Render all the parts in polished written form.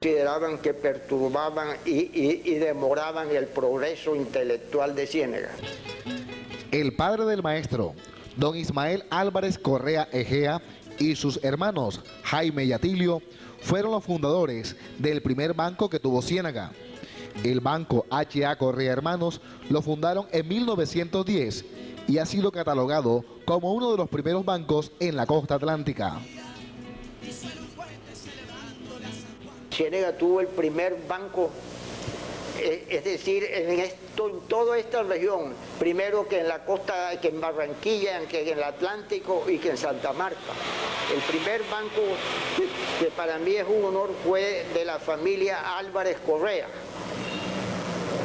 consideraban que perturbaban y demoraban el progreso intelectual de Ciénega. El padre del maestro, don Ismael Álvarez Correa Egea, y sus hermanos Jaime y Atilio fueron los fundadores del primer banco que tuvo Ciénaga. El banco H.A. Correa Hermanos lo fundaron en 1910 y ha sido catalogado como uno de los primeros bancos en la costa atlántica. Ciénega tuvo el primer banco, es decir, en toda esta región, primero que en la costa, que en Barranquilla, que en el Atlántico y que en Santa Marta. El primer banco, que para mí es un honor, fue de la familia Álvarez Correa,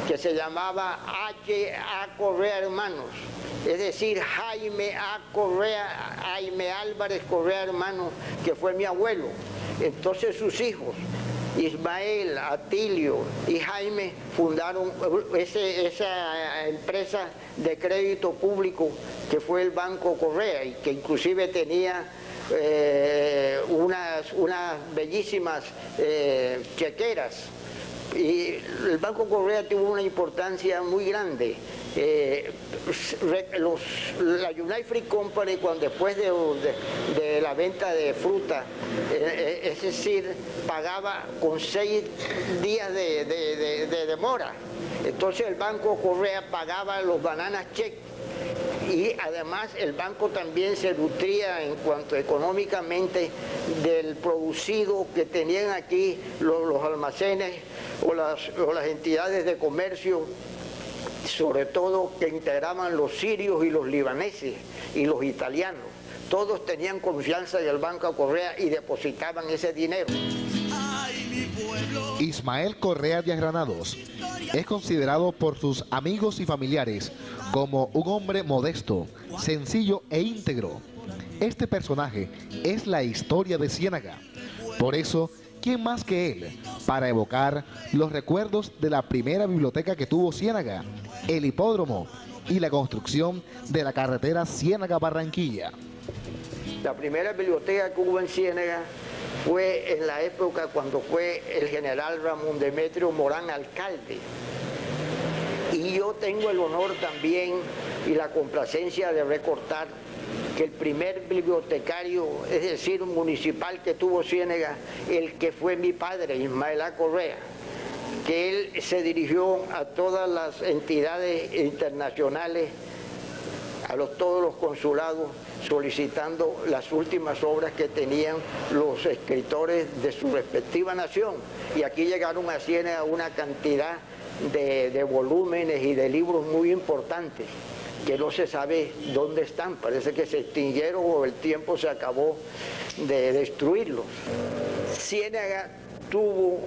que se llamaba H.A. Correa Hermanos, es decir, Jaime A. Correa, Jaime Álvarez Correa Hermanos, que fue mi abuelo. Entonces sus hijos, Ismael, Atilio y Jaime, fundaron esa empresa de crédito público que fue el Banco Correa, y que inclusive tenía unas bellísimas chequeras. Y el Banco Correa tuvo una importancia muy grande. La United Fruit Company, después de la venta de fruta, es decir, pagaba con 6 días de demora. Entonces el Banco Correa pagaba los bananas check, y además el banco también se nutría en cuanto económicamente del producido que tenían aquí los almacenes o las entidades de comercio, sobre todo que integraban los sirios y los libaneses y los italianos. Todos tenían confianza en el Banco Correa y depositaban ese dinero. Ismael Correa de Granados es considerado por sus amigos y familiares como un hombre modesto, sencillo e íntegro. Este personaje es la historia de Ciénaga. Por eso, ¿quién más que él para evocar los recuerdos de la primera biblioteca que tuvo Ciénaga, el hipódromo y la construcción de la carretera Ciénaga-Barranquilla? La primera biblioteca que hubo en Ciénaga fue en la época cuando fue el general Ramón Demetrio Morán alcalde. Y yo tengo el honor también y la complacencia de recordar que el primer bibliotecario, es decir, municipal que tuvo Ciénaga, el que fue mi padre, Ismael A. Correa, que él se dirigió a todas las entidades internacionales, todos los consulados, solicitando las últimas obras que tenían los escritores de su respectiva nación. Y aquí llegaron a Ciénaga una cantidad de volúmenes y de libros muy importantes que no se sabe dónde están. Parece que se extinguieron o el tiempo se acabó de destruirlos. Ciénaga tuvo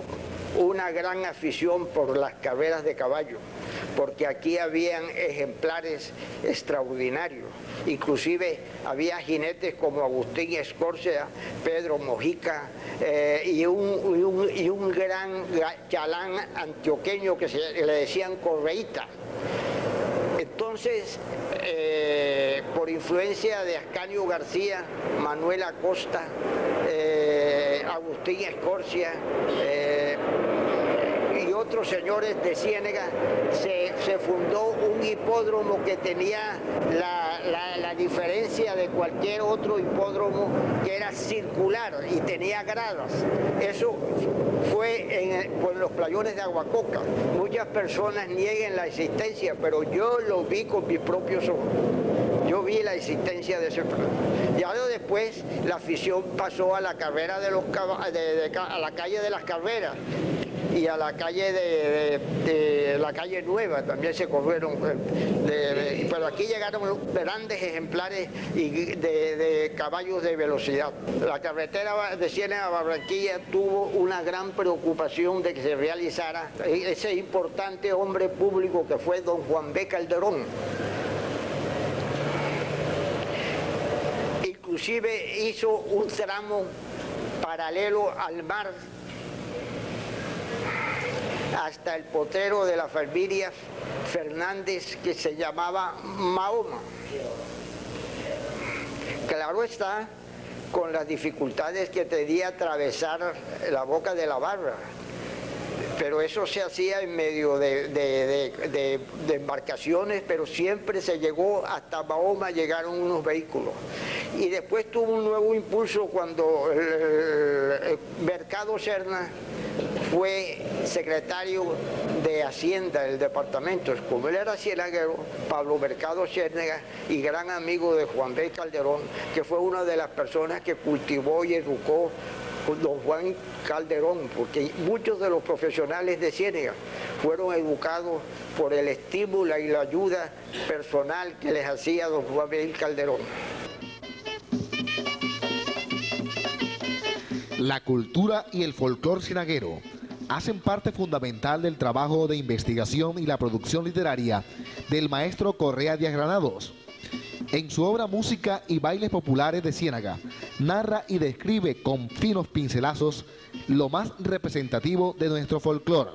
una gran afición por las carreras de caballo, porque aquí habían ejemplares extraordinarios. Inclusive había jinetes como Agustín Escórcega, Pedro Mojica y un gran chalán antioqueño que le decían Correíta. Entonces, por influencia de Ascanio García, Manuel Acosta, Agustín Escórcega y otros señores de Ciénaga, se fundó un hipódromo que tenía la diferencia de cualquier otro hipódromo, que era circular y tenía gradas. Eso fue por los playones de Aguacoca. Muchas personas niegan la existencia, pero yo lo vi con mis propios ojos. Yo vi la existencia de ese plan. Ya después la afición pasó a la carrera de a la calle de las carreras y a la calle de la calle Nueva también se corrieron, pero aquí llegaron grandes ejemplares de caballos de velocidad. La carretera de Ciénaga a Barranquilla tuvo una gran preocupación de que se realizara ese importante hombre público que fue don Juan B. Calderón. Inclusive hizo un tramo paralelo al mar hasta el potrero de la familia Fernández, que se llamaba Mahoma. Claro está con las dificultades que tenía atravesar la boca de la barra. Pero eso se hacía en medio de embarcaciones, pero siempre se llegó hasta Mahoma, llegaron unos vehículos. Y después tuvo un nuevo impulso cuando el Mercado Serna fue secretario de Hacienda del departamento. Como él era cienaguero, Pablo Mercado Cérnega, y gran amigo de Juan B. Calderón, que fue una de las personas que cultivó y educó don Juan Calderón, porque muchos de los profesionales de Ciénega fueron educados por el estímulo y la ayuda personal que les hacía don Juan B. Calderón. La cultura y el folclor cienaguero hacen parte fundamental del trabajo de investigación y la producción literaria del maestro Correa Díaz Granados. En su obra Música y Bailes Populares de Ciénaga, narra y describe con finos pincelazos lo más representativo de nuestro folclore.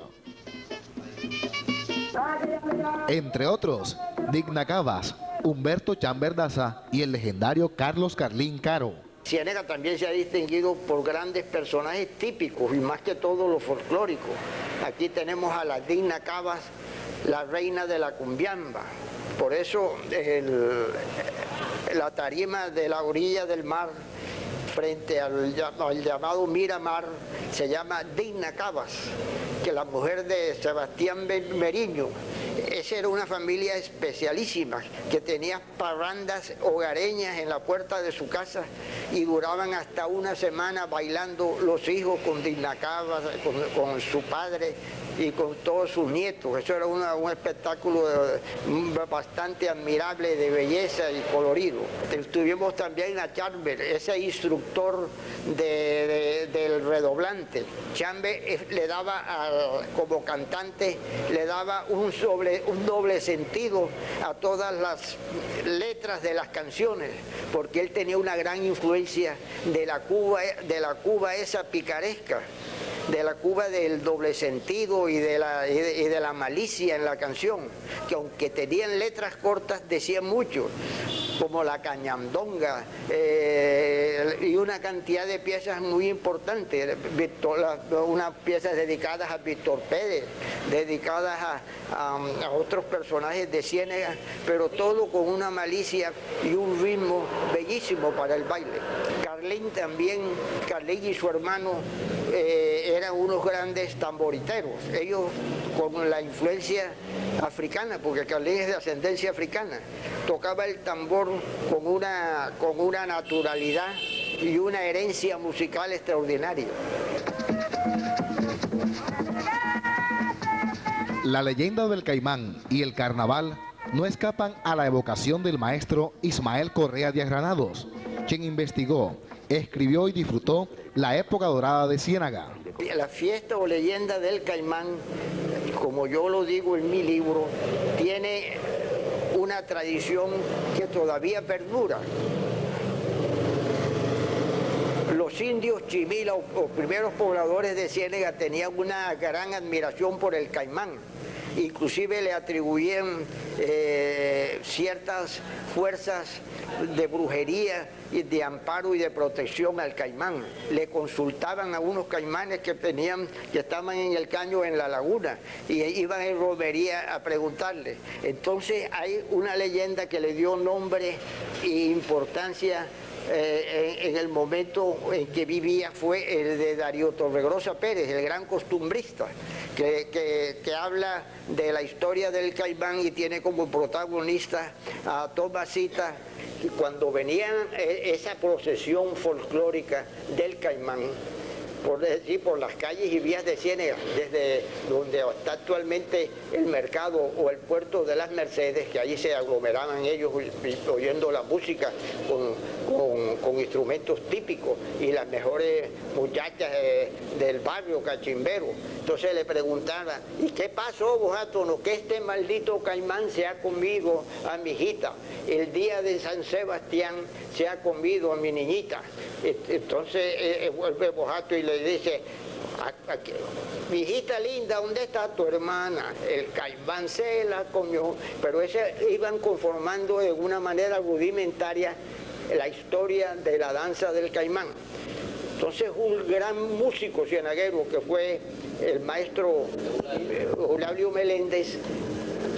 Entre otros, Digna Cabas, Humberto Chamber Daza y el legendario Carlos Carlín Caro. Ciénega también se ha distinguido por grandes personajes típicos y más que todo los folclóricos. Aquí tenemos a la Digna Cabas, la reina de la cumbiamba. Por eso la tarima de la orilla del mar frente al llamado Miramar se llama Digna Cabas, que la mujer de Sebastián Meriño. Esa era una familia especialísima que tenía parrandas hogareñas en la puerta de su casa y duraban hasta una semana bailando los hijos con Digna Cabas, con su padre y con todos sus nietos. Eso era un espectáculo bastante admirable de belleza y colorido. Tuvimos también a Chamber, ese instructor del redoblante. Chamber le daba, como cantante, le daba un doble sentido a todas las letras de las canciones, porque él tenía una gran influencia de la Cuba esa picaresca, de la Cuba del doble sentido y de la malicia en la canción, que aunque tenían letras cortas decían mucho, como la cañandonga y una cantidad de piezas muy importantes, unas piezas dedicadas a Víctor Pérez, dedicadas a otros personajes de Ciénega, pero todo con una malicia y un ritmo bellísimo para el baile. Carlín también, Carlín y su hermano eran unos grandes tamboriteros, ellos con la influencia africana, porque Carlín es de ascendencia africana, tocaba el tambor con una naturalidad y una herencia musical extraordinaria. La leyenda del Caimán y el carnaval no escapan a la evocación del maestro Ismael Correa Díaz Granados, quien investigó, escribió y disfrutó la época dorada de Ciénaga. La fiesta o leyenda del Caimán, como yo lo digo en mi libro, tiene una tradición que todavía perdura. Los indios chimila, los primeros pobladores de Ciénega, tenían una gran admiración por el Caimán. Inclusive le atribuían ciertas fuerzas de brujería y de amparo y de protección al Caimán. Le consultaban a unos caimanes que estaban en el caño en la laguna y iban en romería a preguntarle. Entonces hay una leyenda que le dio nombre e importancia en el momento en que vivía, fue el de Darío Torregrosa Pérez, el gran costumbrista, que habla de la historia del Caimán y tiene como protagonista a Tomasita. Y cuando venían esa procesión folclórica del Caimán, por las calles y vías de Ciénega, desde donde está actualmente el mercado o el puerto de las Mercedes, que allí se aglomeraban ellos oyendo la música con instrumentos típicos y las mejores muchachas del barrio cachimbero. Entonces le preguntaba, ¿y qué pasó, bojátono? Que este maldito Caimán se ha comido a mi hijita. El día de San Sebastián se ha comido a mi niñita. Entonces vuelve Bojato y le dice, mi hijita linda, ¿dónde está tu hermana? El Caimán se la comió. Pero iban conformando de una manera rudimentaria la historia de la danza del caimán. Entonces un gran músico cienaguero que fue el maestro Eulalio Meléndez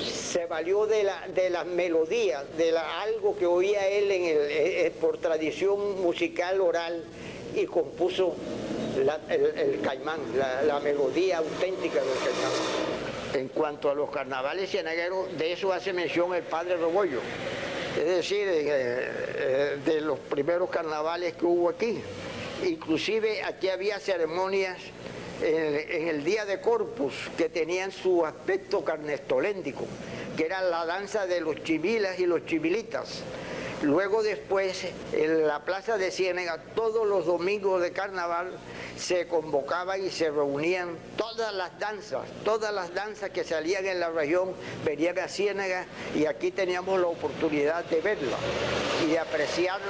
se valió de la melodía, algo que oía él por tradición musical oral y compuso el caimán, la melodía auténtica del caimán. En cuanto a los carnavales cienagueros, de eso hace mención el padre Rebollo, es decir, de los primeros carnavales que hubo aquí. Inclusive aquí había ceremonias en el día de Corpus que tenían su aspecto carnestoléndico, que era la danza de los chimilas y los chimilitas. Luego después, en la plaza de Ciénega, todos los domingos de carnaval se convocaban y se reunían todas las danzas que salían en la región, venían a Ciénega y aquí teníamos la oportunidad de verlas y de apreciar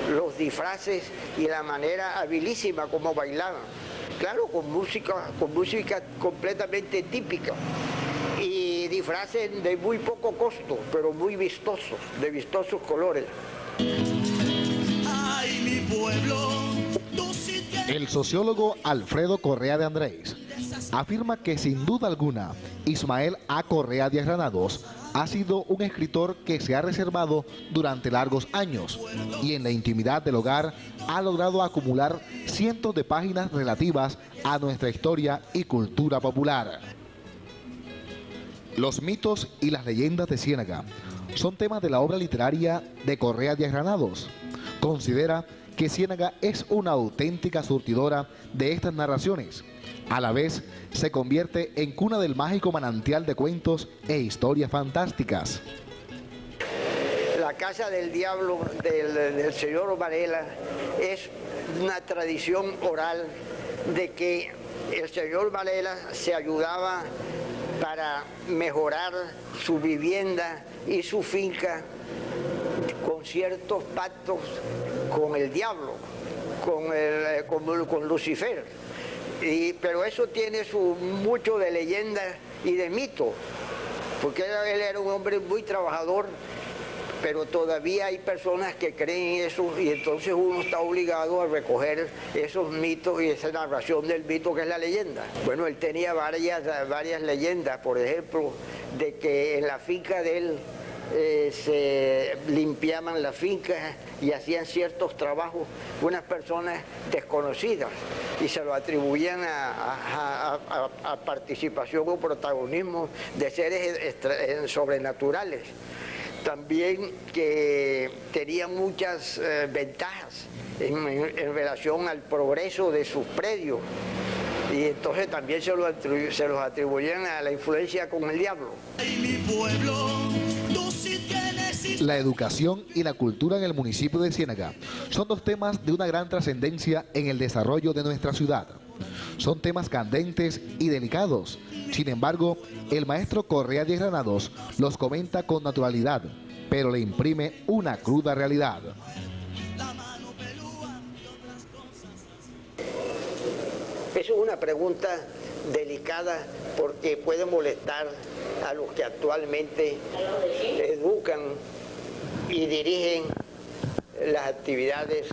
los disfraces y la manera habilísima como bailaban. Claro, con música completamente típica y disfraces de muy poco costo, pero muy vistosos, de vistosos colores. Ay, mi pueblo. El sociólogo Alfredo Correa de Andrés afirma que sin duda alguna Ismael A. Correa Díaz Granados ha sido un escritor que se ha reservado durante largos años y en la intimidad del hogar ha logrado acumular cientos de páginas relativas a nuestra historia y cultura popular. Los mitos y las leyendas de Ciénaga son temas de la obra literaria de Correa Díaz Granados. Considera que Ciénaga es una auténtica surtidora de estas narraciones. A la vez, se convierte en cuna del mágico manantial de cuentos e historias fantásticas. La Casa del Diablo del señor Varela es una tradición oral de que el señor Varela se ayudaba para mejorar su vivienda y su finca con ciertos pactos con el diablo, con Lucifer. Pero eso tiene mucho de leyenda y de mito, porque él era un hombre muy trabajador, pero todavía hay personas que creen en eso y entonces uno está obligado a recoger esos mitos y esa narración del mito que es la leyenda. Bueno, él tenía varias leyendas, por ejemplo, de que en la finca de él se limpiaban la finca y hacían ciertos trabajos unas personas desconocidas y se lo atribuían a participación o protagonismo de seres sobrenaturales. También que tenía muchas ventajas en relación al progreso de sus predios y entonces también se los atribuían a la influencia con el diablo. La educación y la cultura en el municipio de Ciénaga son dos temas de una gran trascendencia en el desarrollo de nuestra ciudad. Son temas candentes y delicados. Sin embargo, el maestro Correa Díaz Granados los comenta con naturalidad, pero le imprime una cruda realidad. Eso es una pregunta delicada porque puede molestar a los que actualmente educan y dirigen las actividades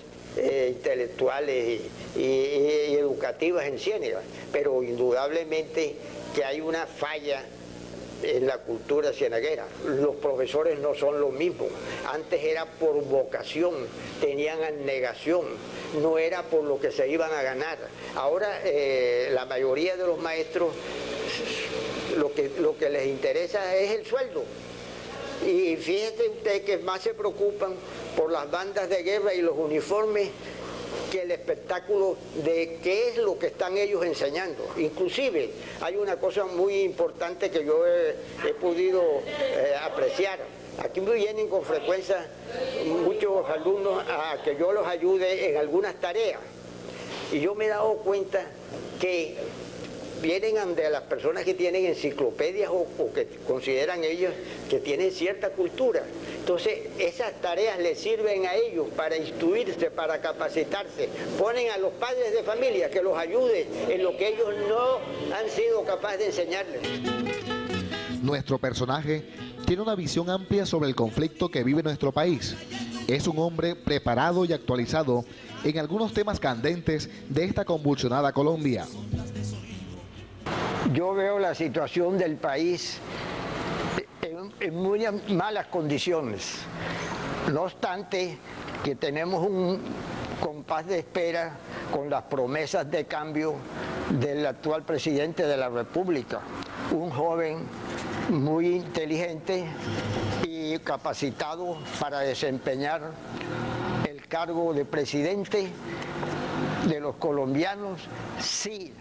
intelectuales y educativas en Ciénaga, pero indudablemente que hay una falla en la cultura cienaguera. Los profesores no son los mismos. Antes era por vocación, tenían abnegación, no era por lo que se iban a ganar. Ahora la mayoría de los maestros lo que les interesa es el sueldo. Y fíjese usted que más se preocupan por las bandas de guerra y los uniformes que el espectáculo de qué es lo que están ellos enseñando. Inclusive hay una cosa muy importante que yo he podido apreciar. Aquí me vienen con frecuencia muchos alumnos a que yo los ayude en algunas tareas. Y yo me he dado cuenta que vienen de las personas que tienen enciclopedias o que consideran ellos que tienen cierta cultura. Entonces, esas tareas les sirven a ellos para instruirse, para capacitarse. Ponen a los padres de familia que los ayuden en lo que ellos no han sido capaces de enseñarles. Nuestro personaje tiene una visión amplia sobre el conflicto que vive nuestro país Es un hombre preparado y actualizado en algunos temas candentes de esta convulsionada Colombia. Yo veo la situación del país en muy malas condiciones. No obstante que tenemos un compás de espera con las promesas de cambio del actual presidente de la República, un joven muy inteligente y capacitado para desempeñar el cargo de presidente de los colombianos, sí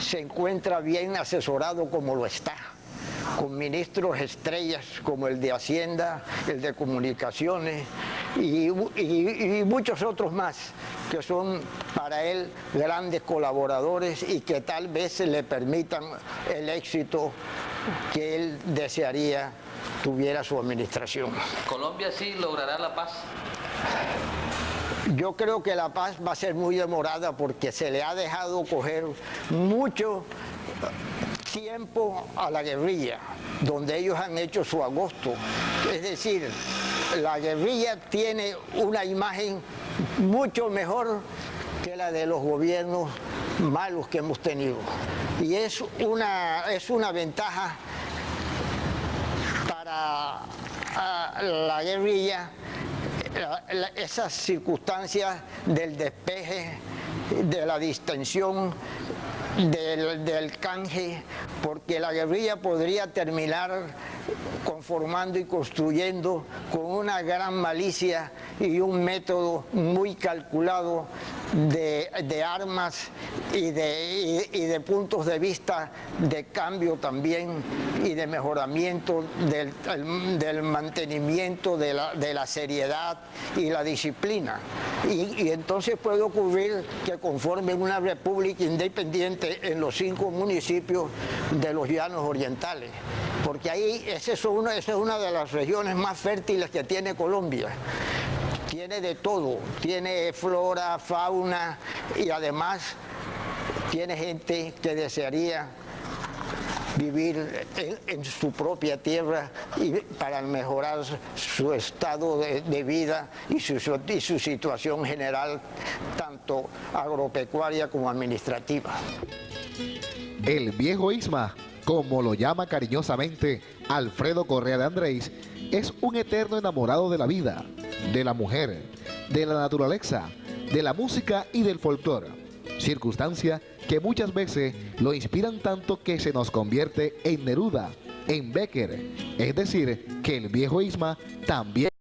se encuentra bien asesorado como lo está, con ministros estrellas como el de Hacienda, el de Comunicaciones y muchos otros más que son para él grandes colaboradores y que tal vez le permitan el éxito que él desearía tuviera su administración. ¿Colombia sí logrará la paz? Yo creo que la paz va a ser muy demorada porque se le ha dejado coger mucho tiempo a la guerrilla, donde ellos han hecho su agosto. Es decir, la guerrilla tiene una imagen mucho mejor que la de los gobiernos malos que hemos tenido. Y es una ventaja para la guerrilla, esas circunstancias del despeje, de la distensión, del canje, porque la guerrilla podría terminar conformando y construyendo con una gran malicia y un método muy calculado de armas y de puntos de vista de cambio también y de mejoramiento del mantenimiento de la seriedad y la disciplina. Y entonces puede ocurrir que conformen una república independiente en los 5 municipios de los Llanos Orientales, porque ahí esa es una de las regiones más fértiles que tiene Colombia. Tiene de todo, tiene flora, fauna y además tiene gente que desearía vivir en su propia tierra y para mejorar su estado de vida y su situación general, tanto agropecuaria como administrativa. El viejo Isma, como lo llama cariñosamente Alfredo Correa de Andrés, es un eterno enamorado de la vida, de la mujer, de la naturaleza, de la música y del folclore, circunstancia que muchas veces lo inspiran tanto que se nos convierte en Neruda, en Becker, es decir, que el viejo Isma también